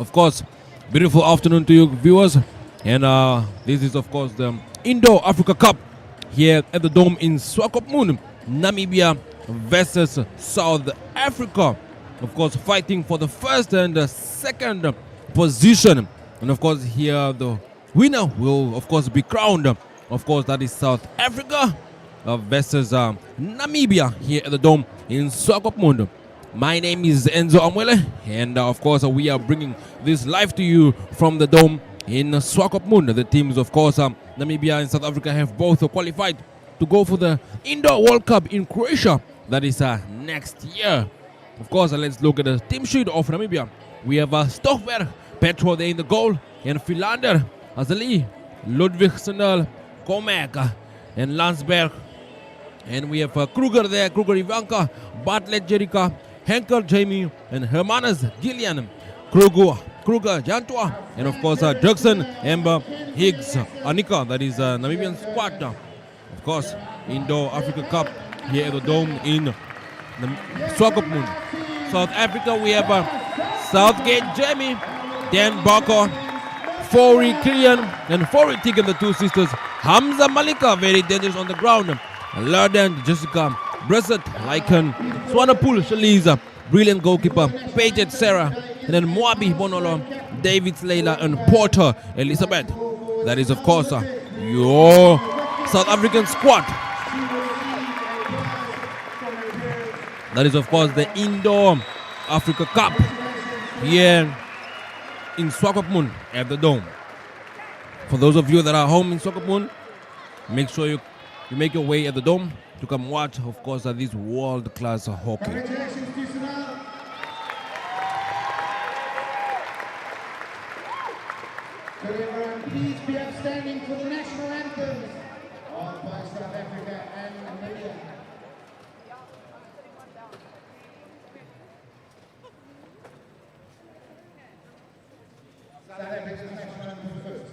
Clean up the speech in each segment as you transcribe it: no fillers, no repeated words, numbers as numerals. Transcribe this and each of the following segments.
Of course, beautiful afternoon to you viewers. And this is, of course, the Indo-Africa Cup here at the Dome in Swakopmund, Namibia versus South Africa. Of course, fighting for the first and the second position. And of course, here the winner will, of course, be crowned. Of course, that is South Africa versus Namibia here at the Dome in Swakopmund. My name is Enzo Amwele, and of course, we are bringing this live to you from the Dome in Swakopmund. The teams, of course, Namibia and South Africa have both qualified to go for the Indoor World Cup in Croatia. That is next year. Of course, let's look at the team sheet of Namibia. We have Stoffberg, Petro there in the goal, and Philander, Azali, Ludwig Sandal, Komek, and Landsberg. And we have Kruger there, Kruger Ivanka, Bartlett Jerica, Henker Jamie, and Hermanus Gillian, Kruger Jantua, and of course Dirksen, Ember, Higgs, Anika. That is Namibian squad. Of course, Indo-Africa Cup here at the Dome in Swakopmund. South Africa, we have Southgate Jamie, Dan Barker, Fori Krian, and Fori Tigan, the two sisters. Hamza Malika, very dangerous on the ground. Larden, Jessica, Bressett, Lycan, Swanepoel, Shaliza, brilliant goalkeeper, Paget Sarah, and then Moabi Bonolo, David Leila, and Porter Elizabeth. That is, of course, your South African squad. That is, of course, the Indo-Africa Cup here in Swakopmund at the Dome. For those of you that are home in Swakopmund, make sure you make your way at the Dome to come watch, of course, this world-class hockey. Please be upstanding for the national anthems of South Africa and Namibia. South Africa's national anthem first.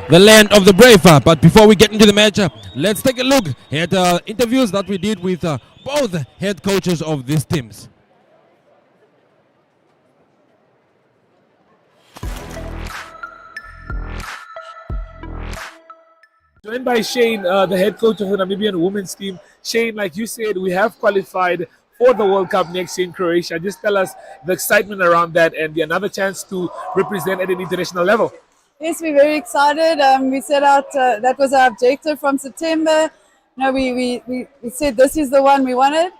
the land of the brave. But before we get into the match, let's take a look at interviews that we did with both head coaches of these teams. Joined by Shane, the head coach of the Namibian women's team. Shane, like you said, we have qualified for the World Cup next year in Croatia. Just tell us the excitement around that and another chance to represent at an international level. Yes, we're very excited. We set out, that was our objective from September. You know, we said this is the one we wanted.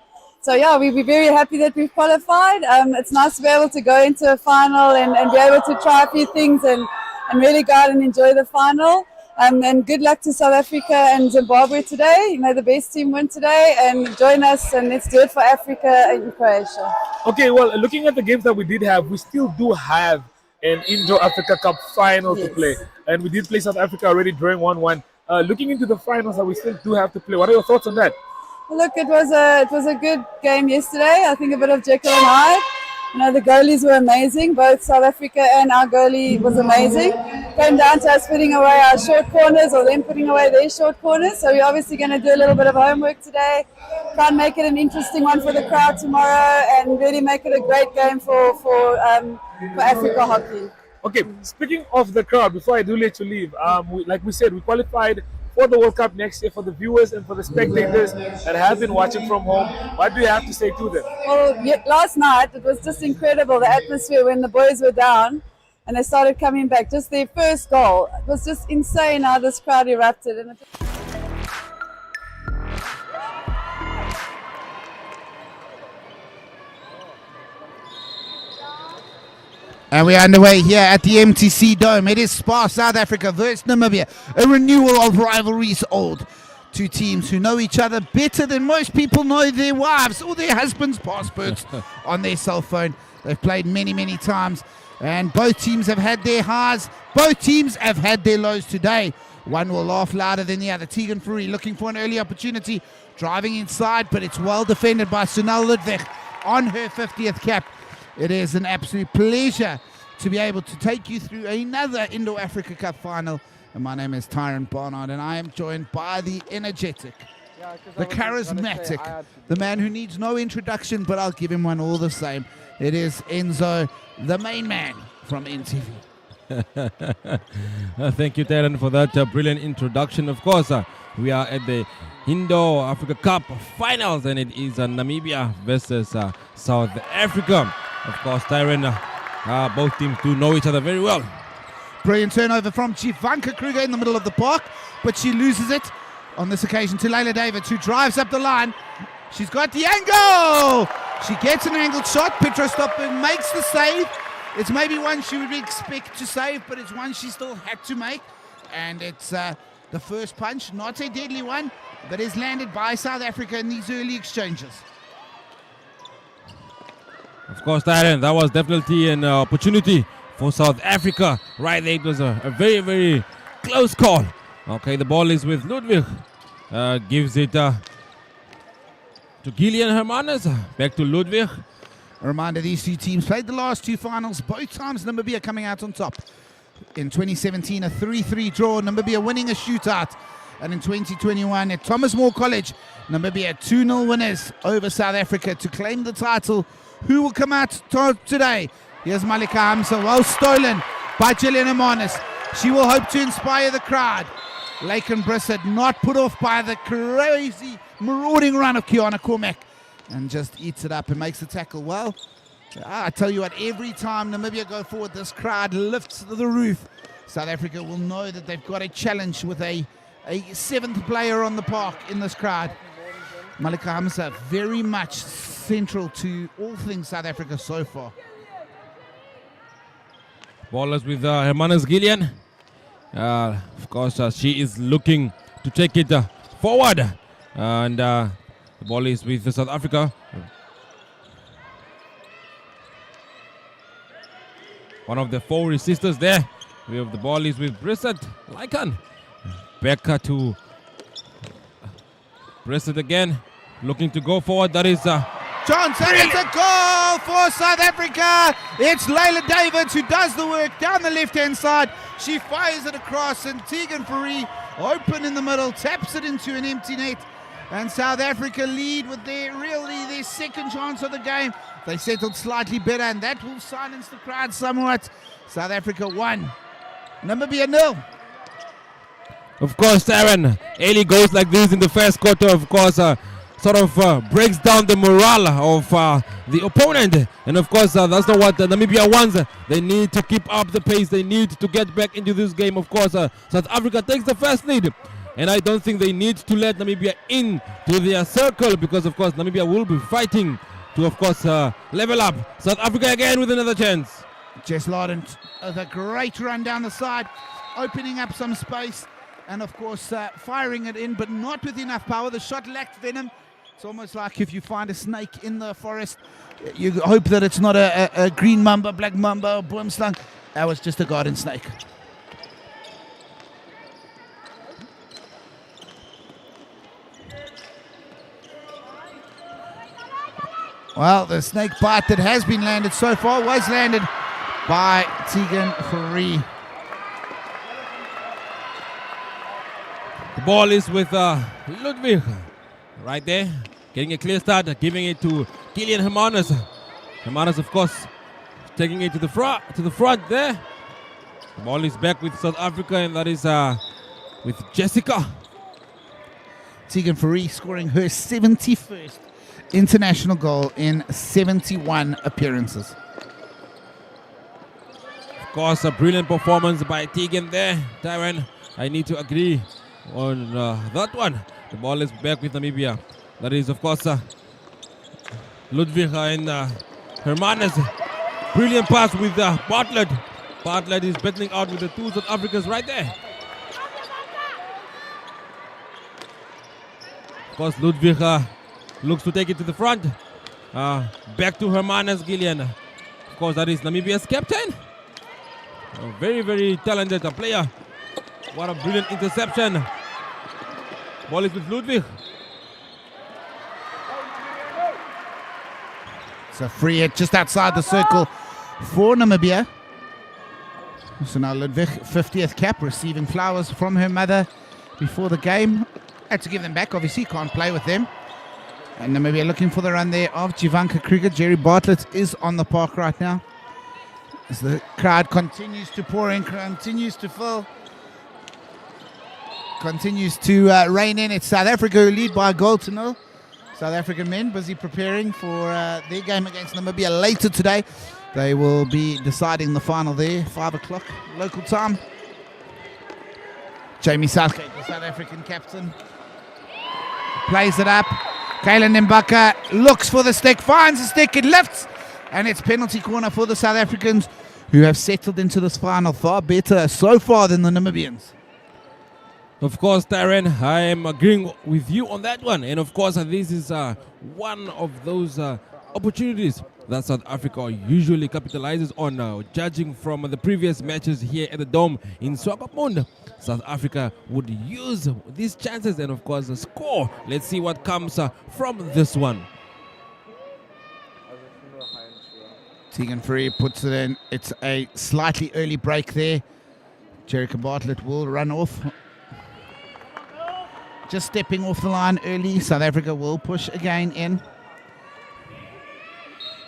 So yeah, we're very happy that we've qualified. It's nice to be able to go into a final and be able to try a few things and really go out and enjoy the final. And good luck to South Africa and Zimbabwe today. You know, the best team win today, and join us and let's do it for Africa and Croatia. Okay, well, looking at the games that we did have, we still do have an Indo Africa Cup final to play. And we did play South Africa already drawing 1-1. Looking into the finals that we still do have to play, what are your thoughts on that? Well, look, it was a good game yesterday. I think a bit of Jekyll and Hyde. You know, the goalies were amazing. Both South Africa and our goalie was amazing. Came down to us putting away our short corners or them putting away their short corners. So we're obviously going to do a little bit of homework today. Try and make it an interesting one for the crowd tomorrow and really make it a great game for Africa hockey. Okay, speaking of the crowd, before I do let you leave, like we said, we qualified for the World Cup next year. For the viewers and for the spectators that have been watching from home, what do you have to say to them? Well, last night it was just incredible, the atmosphere when the boys were down and they started coming back. Just their first goal, it was just insane how this crowd erupted. And we're underway here at the MTC Dome. It is Spa South Africa versus Namibia, a renewal of rivalries old. Two teams who know each other better than most people know their wives or their husbands' passports on their cell phone. They've played many, many times, and both teams have had their highs. Both teams have had their lows today. One will laugh louder than the other. Tegan Fourie looking for an early opportunity, driving inside, but it's well defended by Sunil Ludwig on her 50th cap. It is an absolute pleasure to be able to take you through another Indo-Africa Cup final. And my name is Tyron Barnard, and I am joined by the energetic, the charismatic, the man who needs no introduction, but I'll give him one all the same. It is Enzo, the main man from NTV. Thank you, Tyron, for that brilliant introduction. Of course, we are at the Indo-Africa Cup finals, and it is Namibia versus South Africa. Of course, Tyron, both teams do know each other very well. Brilliant turnover from Jivanka Kruger in the middle of the park, but she loses it on this occasion to Layla Davids, who drives up the line. She's got the angle! She gets an angled shot. Petro Stoppen makes the save. It's maybe one she would expect to save, but it's one she still had to make. And it's the first punch, not a deadly one, but is landed by South Africa in these early exchanges. Of course, Tyron, that was definitely an opportunity for South Africa. Right there, it was a very, very close call. Okay, the ball is with Ludwig. Gives it to Gillian Hermanes. Back to Ludwig. A reminder, these two teams played the last two finals, both times Namibia coming out on top. In 2017, a 3-3 draw, Namibia winning a shootout. And in 2021, at Thomas More College, Namibia 2-0 winners over South Africa to claim the title. Who will come out today? Here's Malika Hamza, well stolen by Gillian Hermanes. She will hope to inspire the crowd. Laken Brissett not put off by the crazy marauding run of Kiana Cormack, and just eats it up and makes the tackle well. I tell you what, every time Namibia go forward, this crowd lifts the roof. South Africa will know that they've got a challenge with a seventh player on the park in this crowd. Malika Hamza very much central to all things South Africa so far. Ballers with Hermanes Gillian. Of course, she is looking to take it forward. And the ball is with South Africa. One of the four resistors there. We have the ball is with Brissett. Lycan. Back to Brissett again. Looking to go forward. That is Johnson, it's a goal for South Africa. It's Layla Davids who does the work down the left-hand side. She fires it across, and Tegan Fourie, open in the middle, taps it into an empty net. And South Africa lead with their second chance of the game. They settled slightly better, and that will silence the crowd somewhat. South Africa 1, Namibia 0. Of course, Aaron, early goals like this in the first quarter, of course, breaks down the morale of the opponent. And of course, that's not what Namibia wants. They need to keep up the pace. They need to get back into this game. Of course, South Africa takes the first lead. And I don't think they need to let Namibia in to their circle, because, of course, Namibia will be fighting to, of course, level up. South Africa again with another chance. Jess Lawden with a great run down the side, opening up some space. And, of course, firing it in, but not with enough power. The shot lacked venom. It's almost like if you find a snake in the forest, you hope that it's not a green mamba, black mamba, or boomslang. That was just a garden snake. Well, the snake bite that has been landed so far was landed by Tegan Fourie. The ball is with Ludwig right there, getting a clear start, giving it to Kilian Hermanus. Hermanus, of course, taking it to the front there. The ball is back with South Africa, and that is with Jessica. Tegan Fourie scoring her 71st international goal in 71 appearances. Of course, a brilliant performance by Tegan there, Tyron. I need to agree on that one. The ball is back with Namibia. That is, of course, Ludwig and Hermanus. Brilliant pass with Bartlett. Bartlett is battling out with the two South Africans right there. Of course, Ludwig looks to take it to the front. Back to Hermanus Gillian. Of course, that is Namibia's captain. A very, very talented player. What a brilliant interception. Ball is with Ludwig. It's a free hit just outside the circle for Namibia. So now Ludwig, 50th cap, receiving flowers from her mother before the game. Had to give them back, obviously, can't play with them. And Namibia looking for the run there of Jivanka Kruger. Jerry Bartlett is on the park right now, as the crowd continues to pour in, continues to fill, continues to rein in. It's South Africa who lead by a goal to 0. South African men busy preparing for their game against Namibia later today. They will be deciding the final there, 5 o'clock local time. Jamie Southgate, the South African captain, plays it up. Kaylin Mbaka looks for the stick, finds the stick, it lifts, and it's penalty corner for the South Africans, who have settled into this final far better so far than the Namibians. Of course, Darren, I am agreeing with you on that one. And of course, this is one of those opportunities that South Africa usually capitalizes on. Judging from the previous matches here at the Dome in Swakopmund, South Africa would use these chances and of course score. Let's see what comes from this one. Tegan Fourie puts it in. It's a slightly early break there. Jerica Bartlett will run off. Just stepping off the line early. South Africa will push again in.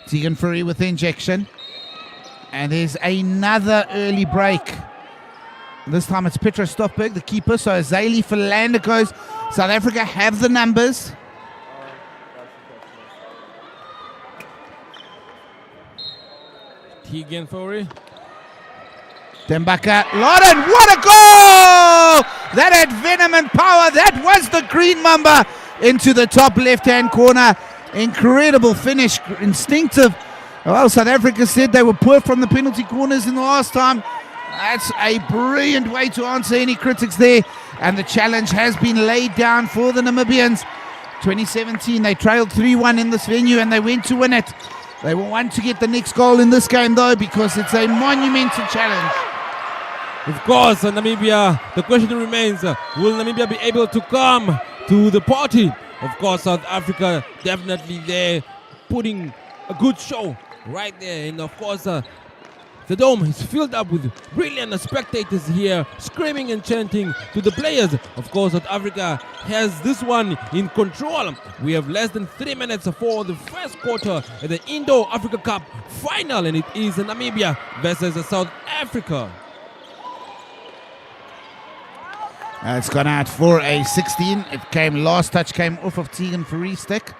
Tegan Fourie with the injection. And there's another early break. This time it's Petra Stoffberg, the keeper. So Azali Philander goes. South Africa have the numbers. Tegan Fourie. Tembaka Lauren, what a goal! That had venom and power. That was the green mamba into the top left-hand corner. Incredible finish, instinctive. Well, South Africa said they were poor from the penalty corners in the last time. That's a brilliant way to answer any critics there. And the challenge has been laid down for the Namibians. 2017, they trailed 3-1 in this venue and they went to win it. They will want to get the next goal in this game though, because it's a monumental challenge. Of course, Namibia, the question remains, will Namibia be able to come to the party? Of course, South Africa definitely there, putting a good show right there. And of course, The dome is filled up with brilliant spectators here, screaming and chanting to the players. Of course, South Africa has this one in control. We have less than 3 minutes for the first quarter at the Indo-Africa Cup final, and it is Namibia versus South Africa. It's gone out for a 16. It came, last touch came off of Tegan Fourie stick.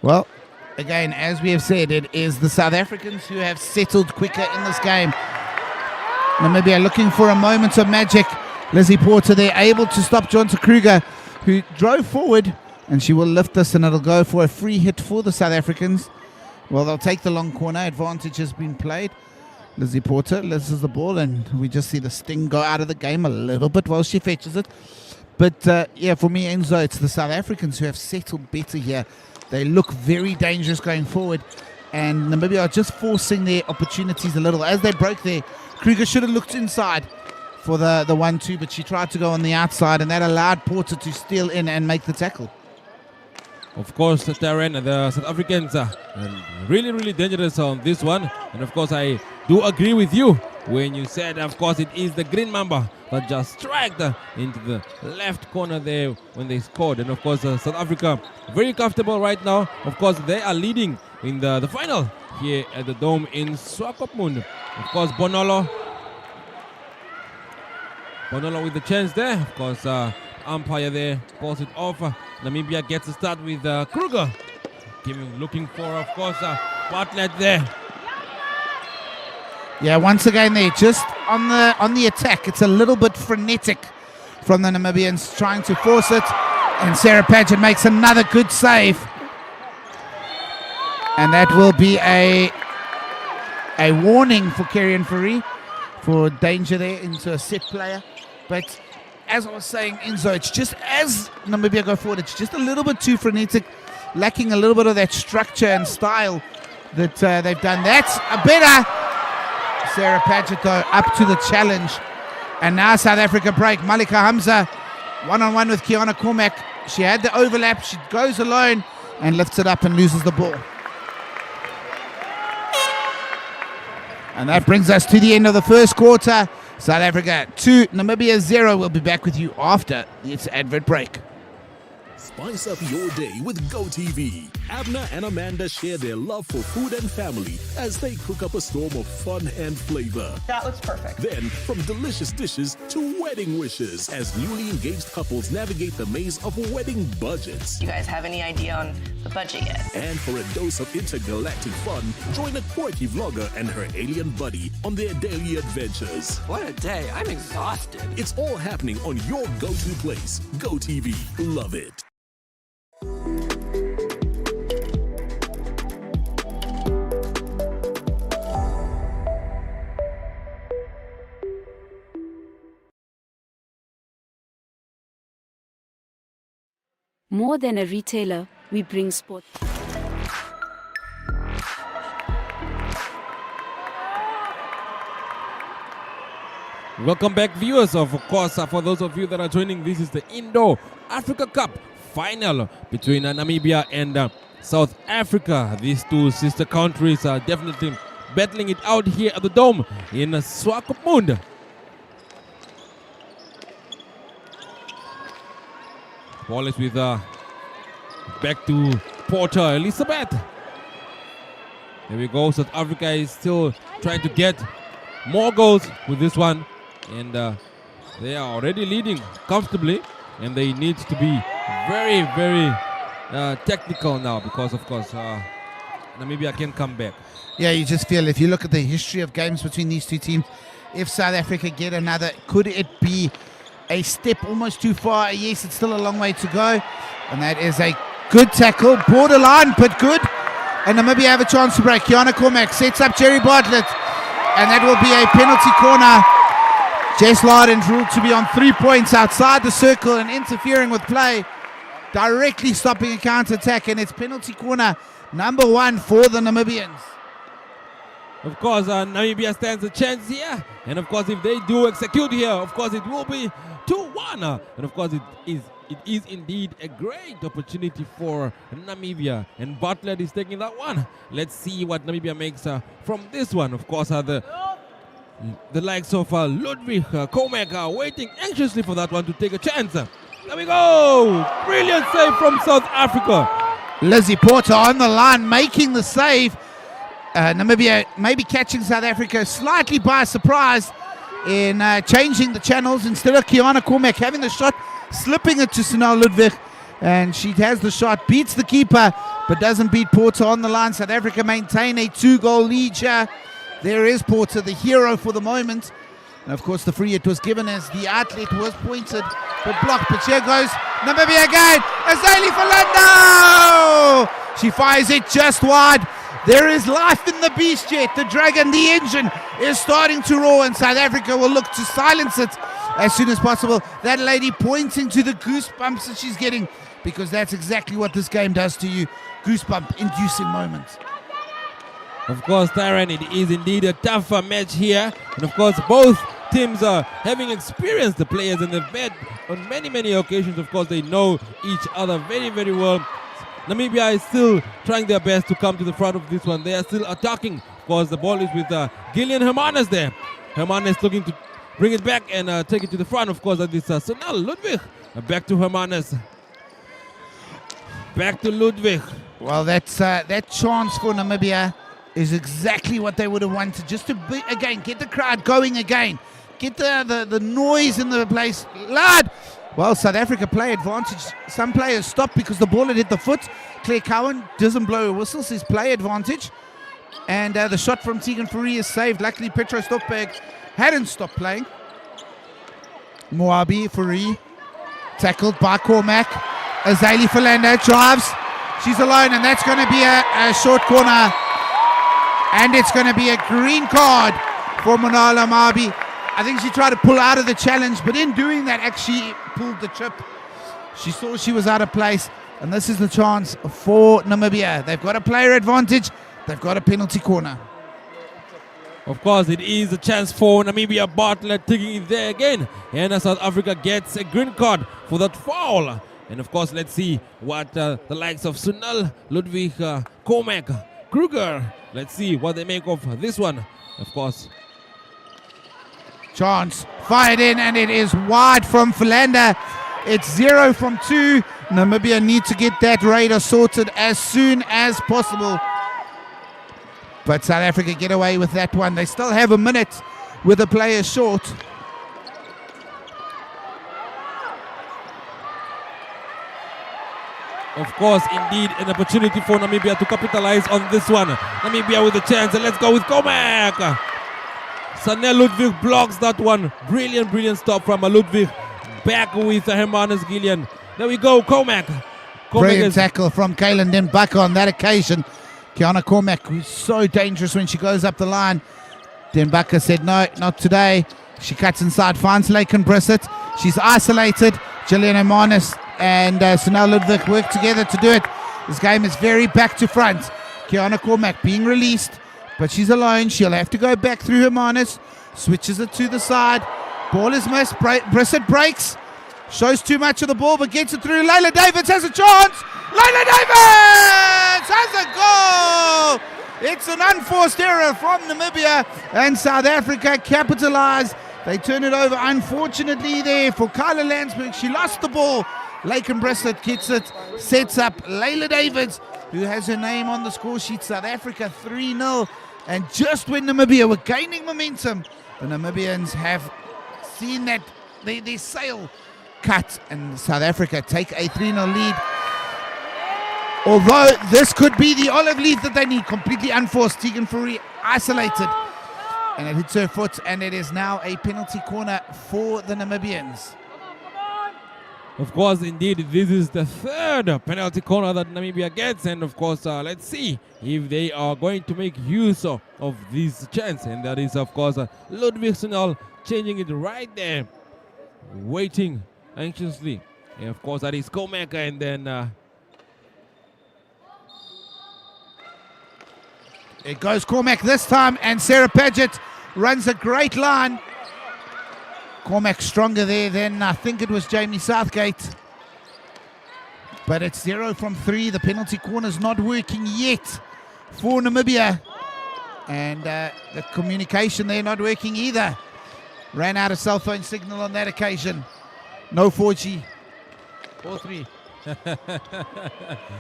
Well, again, as we have said, it is the South Africans who have settled quicker in this game. Namibia looking for a moment of magic. Lizzie Porter there, able to stop Jonta Kruger, who drove forward, and she will lift this, and it'll go for a free hit for the South Africans. Well, they'll take the long corner. Advantage has been played. Lizzie Porter loses the ball, and we just see the Sting go out of the game a little bit while she fetches it. But, yeah, for me, Enzo, it's the South Africans who have settled better here. They look very dangerous going forward, and Namibia are just forcing their opportunities a little. As they broke there, Kruger should have looked inside for the 1-2, but she tried to go on the outside, and that allowed Porter to steal in and make the tackle. Of course, Darren, the South Africans are really, really dangerous on this one. And of course, I do agree with you when you said, of course, it is the Green Mamba that just struck into the left corner there when they scored. And of course, South Africa very comfortable right now. Of course, they are leading in the final here at the Dome in Swakopmund. Of course, Bonolo with the chance there. Of course, umpire there pulls it off. Namibia gets a start with Kruger. Looking for, of course, Bartlett there. Yeah, once again there, just on the attack. It's a little bit frenetic from the Namibians trying to force it. And Sarah Paget makes another good save. And that will be a warning for Kerrion Fourie for danger there into a set player. But as I was saying, Enzo, it's just as Namibia go forward, it's just a little bit too frenetic, lacking a little bit of that structure and style that they've done. That's a better Sarah Paget, though, up to the challenge. And now South Africa break. Malika Hamza, one-on-one with Kiana Cormack. She had the overlap. She goes alone and lifts it up and loses the ball. And that brings us to the end of the first quarter. South Africa 2, Namibia 0. We'll be back with you after this advert break. Spice up your day with GoTV. Abner and Amanda share their love for food and family as they cook up a storm of fun and flavor. That looks perfect. Then, from delicious dishes to wedding wishes, as newly engaged couples navigate the maze of wedding budgets. You guys have any idea on the budget yet? And for a dose of intergalactic fun, join a quirky vlogger and her alien buddy on their daily adventures. What a day. I'm exhausted. It's all happening on your go-to place. GoTV. Love it. More than a retailer, we bring sport. Welcome back, viewers. Of course, for those of you that are joining, this is the Indo-Africa Cup final between Namibia and South Africa. These two sister countries are definitely battling it out here at the Dome in Swakopmund. Ball is with back to Porter Elizabeth. There we go. South Africa is still trying to get more goals with this one, and they are already leading comfortably, and they need to be very, very technical now because, of course, Namibia can come back. Yeah, you just feel, if you look at the history of games between these two teams, if South Africa get another, could it be a step almost too far? Yes, it's still a long way to go. And that is a good tackle, borderline, but good. And Namibia have a chance to break. Kiana Cormack sets up Jerry Bartlett, and that will be a penalty corner. Jess Larden's ruled to be on 3 points outside the circle and interfering with play, directly stopping a counter-attack, and it's penalty corner number 1 for the Namibians. Of course, Namibia stands a chance here. And of course, if they do execute here, of course, it will be 2-1. And of course, it is it is indeed a great opportunity for Namibia, and Bartlett is taking that one. Let's see what Namibia makes from this one. Of course, the likes of Ludwig Komek are waiting anxiously for that one to take a chance. There we go! Brilliant save from South Africa. Lizzie Porter on the line, making the save. Namibia maybe catching South Africa slightly by surprise in changing the channels. Instead of Kiana Komek having the shot, slipping it to Sunil Ludwig, and she has the shot, beats the keeper, but doesn't beat Porter on the line. South Africa maintain a 2-goal lead here. There is Porter, the hero for the moment. And of course the free it was given as the outlet was pointed, but blocked. But here goes Namibia again. Azali Falando! She fires it just wide. There is life in the beast yet. The dragon, the engine, is starting to roar, and South Africa will look to silence it as soon as possible. That lady pointing to the goosebumps that she's getting, because that's exactly what this game does to you. Goosebump-inducing moments. Of course, Tyron, it is indeed a tougher match here. And of course, both teams are having experienced the players, and they've met on many, many occasions. Of course, they know each other very, very well. Namibia is still trying their best to come to the front of this one. They are still attacking. Of course, the ball is with Gillian Hermanes there. Hermanes looking to bring it back and take it to the front. Of course, that is Sunil Ludwig. Back to Hermanes. Back to Ludwig. Well, that's that chance for Namibia is exactly what they would have wanted. Just to, again, get the crowd going again. Get the noise in the place. Lad! Well, South Africa play advantage. Some players stop because the ball had hit the foot. Claire Cowan doesn't blow a whistle, says play advantage. And the shot from Tegan Fourie is saved. Luckily, Petro Stockberg hadn't stopped playing. Moabi Fourie tackled by Cormac. Azali Falando drives. She's alone, and that's going to be a short corner. And it's going to be a green card for Manala Moabi. I think she tried to pull out of the challenge, but in doing that, actually pulled the trip. She saw she was out of place, and this is the chance for Namibia. They've got a player advantage. They've got a penalty corner. Of course, it is a chance for Namibia. Bartlett taking it there again. And South Africa gets a green card for that foul. And of course, let's see what the likes of Sunil, Ludwig, Komek, Kruger, let's see what they make of this one. Of course, chance fired in, and it is wide from Philander. It's 0 from 2. Namibia need to get that radar sorted as soon as possible. But South Africa get away with that one. They still have a minute with a player short. of course, indeed, an opportunity for Namibia to capitalize on this one. Namibia with a chance, and let's go with Komek. Sanel Ludwig blocks that one. Brilliant, brilliant stop from Ludwig. Back with Hermanes Gillian. There we go, Komek. Brilliant tackle from Kaylin Den Bakker on that occasion. Kiana Cormac, who's so dangerous when she goes up the line. Den Bakker said, no, not today. She cuts inside, finds Laken Brissett. She's isolated. Gillian Hermanes and Sunil Ludwig work together to do it. This game is very back to front. Kiana Cormac being released, but she's alone. She'll have to go back through Hermanes. Switches it to the side. Ball is missed. Brissett breaks. Shows too much of the ball, but gets it through. Layla Davids has a chance. Layla Davids has a goal. It's an unforced error from Namibia, and South Africa capitalize. They turn it over, unfortunately, there for Kyla Landsberg. She lost the ball. Laken Brissett gets it, sets up Layla Davids, who has her name on the score sheet. South Africa 3-0. And just when Namibia were gaining momentum, the Namibians have seen that their sail cut, and South Africa take a 3-0 lead. Although this could be the olive leaf that they need, completely unforced. Tegan Fourie isolated, and it hits her foot, and it is now a penalty corner for the Namibians. Of course, indeed, this is the third penalty corner that Namibia gets, and of course, let's see if they are going to make use of this chance. And that is, of course, Ludwig Sunil changing it right there, waiting anxiously. And of course, that is Komek, and then it goes Cormac this time, and Sarah Paget runs a great line. Cormac stronger there than I think it was Jamie Southgate. But it's 0 from 3. The penalty corner's not working yet for Namibia. And the communication there not working either. Ran out of cell phone signal on that occasion. No 4G. 4-3.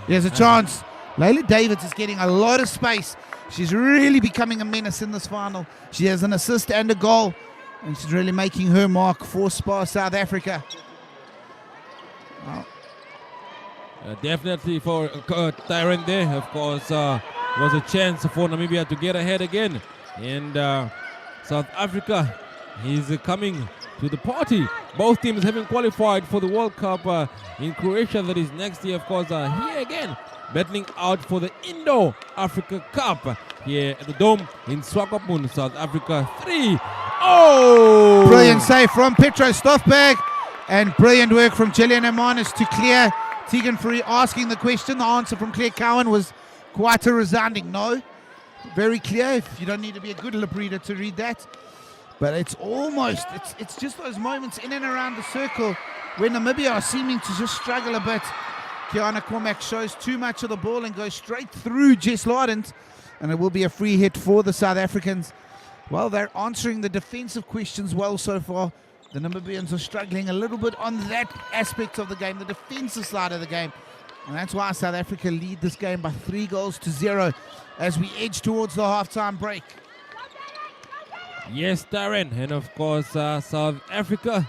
Here's a chance. Layla Davids is getting a lot of space. She's really becoming a menace in this final. She has an assist and a goal. And she's really making her mark for Spar South Africa. Well, definitely for Tyron there, of course, was a chance for Namibia to get ahead again. And South Africa is coming to the party. Both teams having qualified for the World Cup in Croatia that is next year, of course, here again, battling out for the Indo-Africa Cup here at the Dome in Swakopmund, South Africa 3. Oh! Brilliant save from Petro Stoffberg and brilliant work from Gillian Hermanis to clear. Tegan Free asking the question. The answer from Claire Cowan was quite a resounding no. Very clear. If you don't need to be a good lip reader to read that. But it's almost, it's just those moments in and around the circle where Namibia are seeming to just struggle a bit. Kiana Cormack shows too much of the ball and goes straight through Jess Lardent. And it will be a free hit for the South Africans. Well, they're answering the defensive questions well so far. The Namibians are struggling a little bit on that aspect of the game, the defensive side of the game. And that's why South Africa lead this game by 3-0 as we edge towards the halftime break. Yes, Darren. And of course, South Africa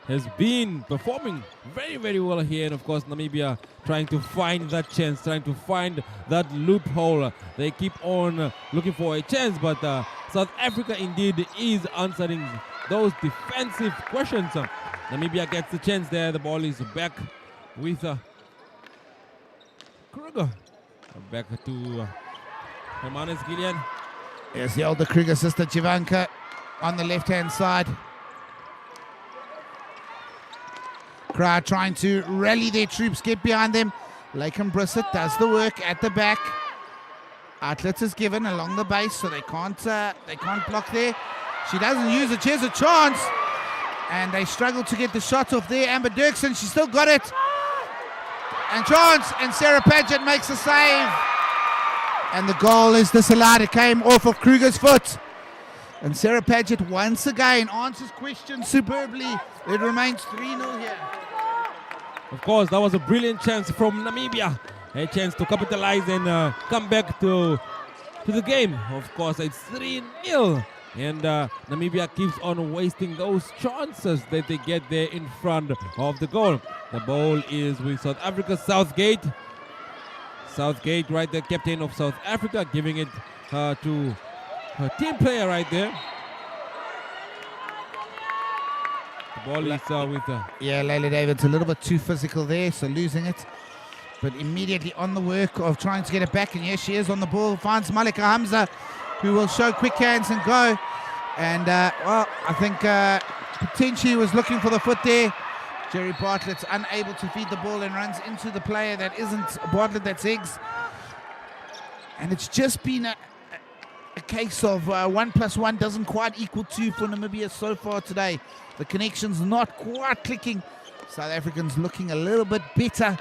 has been performing very, very well here. And of course, Namibia trying to find that chance, trying to find that loophole. They keep on looking for a chance, but South Africa indeed is answering those defensive questions. Namibia gets the chance there. The ball is back with Kruger. Back to Hermanis Gillian. Here's the older Kruger sister, Jivanka, on the left-hand side. Crowd trying to rally their troops, get behind them. Laken Brissett does the work at the back. Outlet is given along the base, so they can't block there. She doesn't use it. She has a chance. And they struggle to get the shot off there. Amber Dirksen, she still got it. And chance. And Sarah Paget makes a save. And the goal is disallowed. It came off of Kruger's foot. And Sarah Paget once again answers questions superbly. It remains 3-0 here. Of course, that was a brilliant chance from Namibia. A chance to capitalize and come back to the game. Of course, it's 3-0. And Namibia keeps on wasting those chances that they get there in front of the goal. The ball is with South Africa, Southgate. Southgate, right there, captain of South Africa, giving it to her team player right there. The ball is with... yeah, Layla Davids a little bit too physical there, so losing it. But immediately on the work of trying to get it back. And yes, she is on the ball. Finds Malika Hamza, who will show quick hands and go. And, well, I think potentially was looking for the foot there. Jerry Bartlett's unable to feed the ball and runs into the player that isn't Bartlett, that's Eggs. And it's just been a case of 1 + 1 doesn't quite equal 2 for Namibia so far today. The connection's not quite clicking. South Africans looking a little bit better.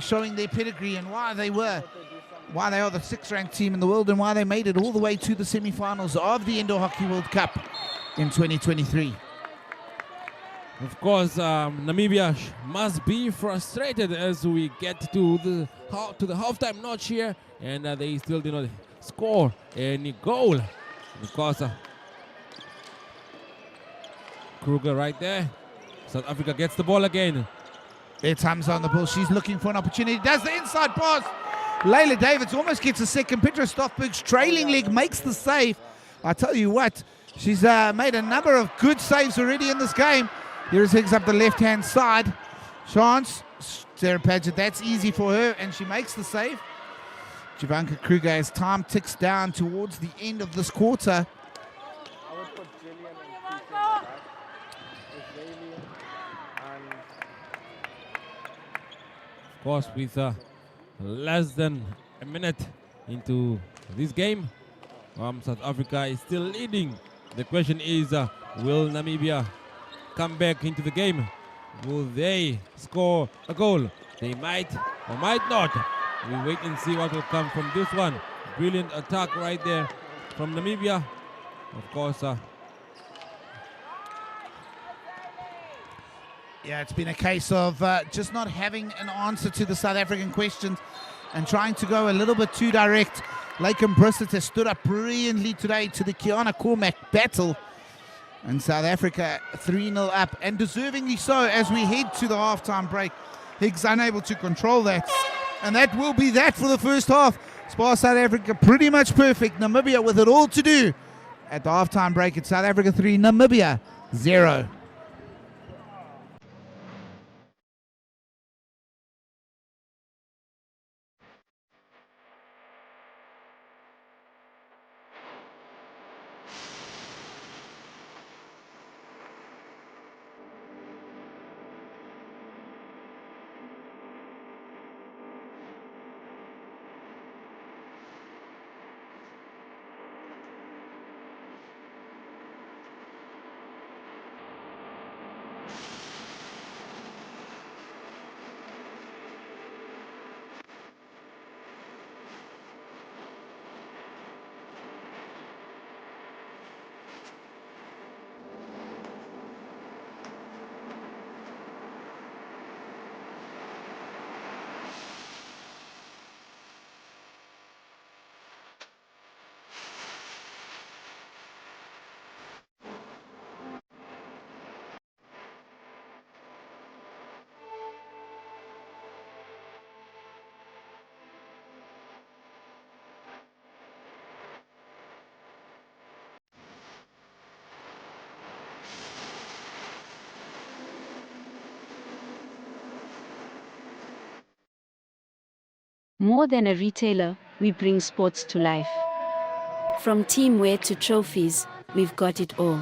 Showing their pedigree and why they are the 6th ranked team in the world and why they made it all the way to the semi-finals of the Indo Hockey World Cup in 2023. Of course, Namibia must be frustrated as we get to the halftime notch here, and they still did not score any goal. Of course, Kruger right there. South Africa gets the ball again. It's Hamza on the ball. She's looking for an opportunity. Does the inside pass. Layla Davids almost gets a second. Petra Stoffberg's trailing leg makes the save. I tell you what, she's made a number of good saves already in this game. Here's Higgs up the left-hand side. Chance. Sarah Paget, that's easy for her, and she makes the save. Jivanka Kruger, as time ticks down towards the end of this quarter. Of course, with less than a minute into this game, South Africa is still leading. The question is, will Namibia come back into the game? Will they score a goal? They might or might not. We wait and see what will come from this one. Brilliant attack right there from Namibia. Of course, yeah, it's been a case of just not having an answer to the South African questions and trying to go a little bit too direct. Laken Brissett has stood up brilliantly today to the Kiana Cormac battle. And South Africa 3-0 up, and deservingly so as we head to the halftime break. Higgs unable to control that. And that will be that for the first half. Spar South Africa pretty much perfect. Namibia with it all to do. At the halftime break, it's South Africa 3, Namibia 0. More than a retailer, we bring sports to life. From teamwear to trophies, we've got it all.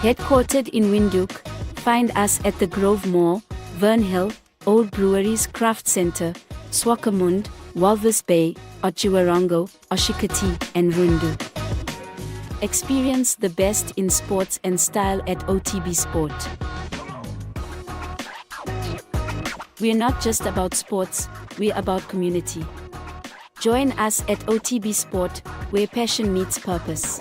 Headquartered in Windhoek, find us at the Grove Mall, Vernhill, Old Breweries Craft Center, Swakopmund, Walvis Bay, Otjiwarongo, Oshikati, and Rundu. Experience the best in sports and style at OTB Sport. We're not just about sports, we're about community. Join us at OTB Sport, where passion meets purpose.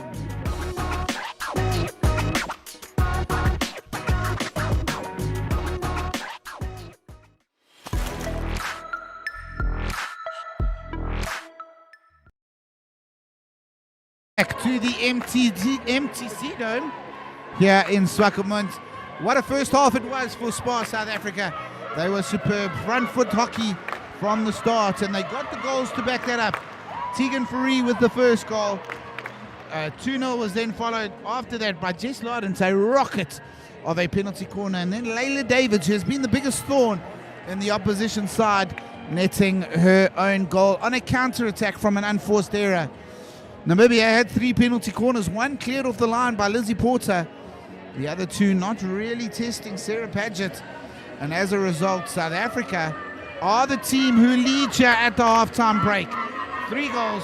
Back to the MTC Dome here in Swakopmund. What a first half it was for Spar South Africa. They were superb, front foot hockey from the start, and they got the goals to back that up. Tegan Fourie with the first goal. 2-0 was then followed after that by Jess Lardens, a rocket of a penalty corner, and then Layla Davids, who has been the biggest thorn in the opposition side, netting her own goal on a counter-attack from an unforced error. Namibia had 3 penalty corners, one cleared off the line by Lizzie Porter, the other 2 not really testing Sarah Paget. And as a result, South Africa are the team who lead here at the halftime break. 3-0.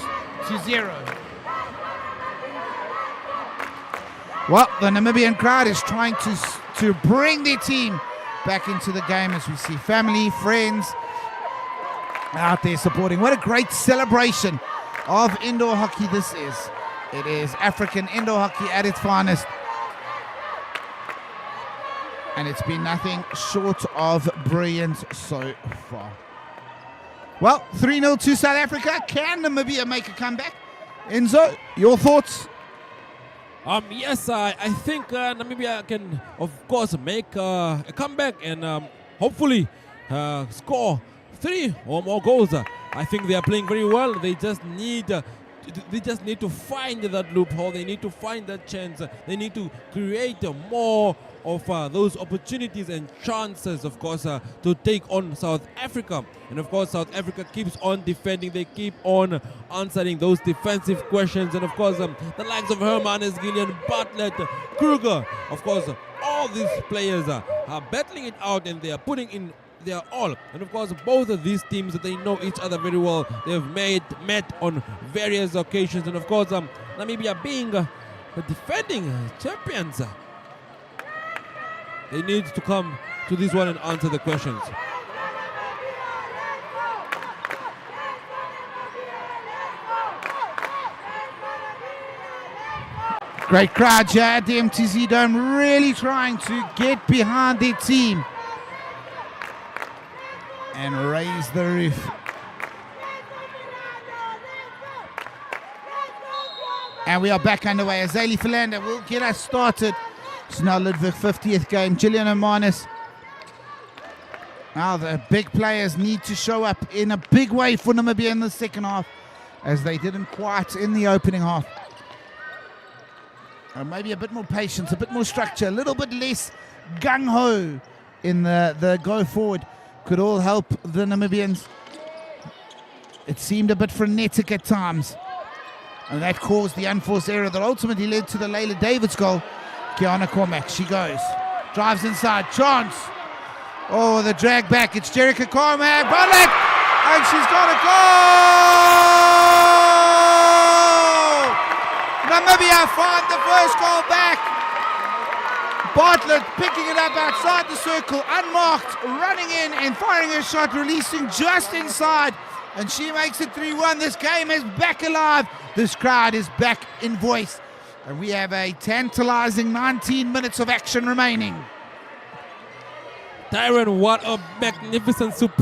Well, the Namibian crowd is trying to bring their team back into the game as we see family, friends out there supporting. What a great celebration of indoor hockey this is. It is African indoor hockey at its finest. And it's been nothing short of brilliant so far. Well, 3-0 to South Africa. Can Namibia make a comeback? Enzo, your thoughts? Yes, I think Namibia can, of course, make a comeback and hopefully score 3 or more goals. I think they are playing very well. They just need to find that loophole. They need to find that chance. They need to create more of those opportunities and chances, of course, to take on South Africa. And of course, South Africa keeps on defending. They keep on answering those defensive questions. And of course, the likes of Hermanus, Gillian, Bartlett, Kruger, of course, all these players are battling it out and they are putting in their all. And of course, both of these teams, they know each other very well. They've met on various occasions. And of course, Namibia being the defending champions. They need to come to this one and answer the questions. Great crowd here at the MTC Dome, really trying to get behind their team and raise the roof. And we are back underway. Azali Philander will get us started. It's now Ludwig 50th game. Gillian Omanis. Now the big players need to show up in a big way for Namibia in the second half, as they didn't quite in the opening half. Maybe a bit more patience, a bit more structure, a little bit less gung-ho in the go forward could all help the Namibians. It seemed a bit frenetic at times, and that caused the unforced error that ultimately led to the Layla Davids goal. Kiana Cormack, she goes, drives inside, chance. Oh, the drag back, it's Jerica Cormack, Bartlett, and she's got a goal! Namibia find the first goal back. Bartlett picking it up outside the circle, unmarked, running in and firing her shot, releasing just inside, and she makes it 3-1. This game is back alive. This crowd is back in voice, and we have a tantalizing 19 minutes of action remaining. Tyron, what a magnificent, superb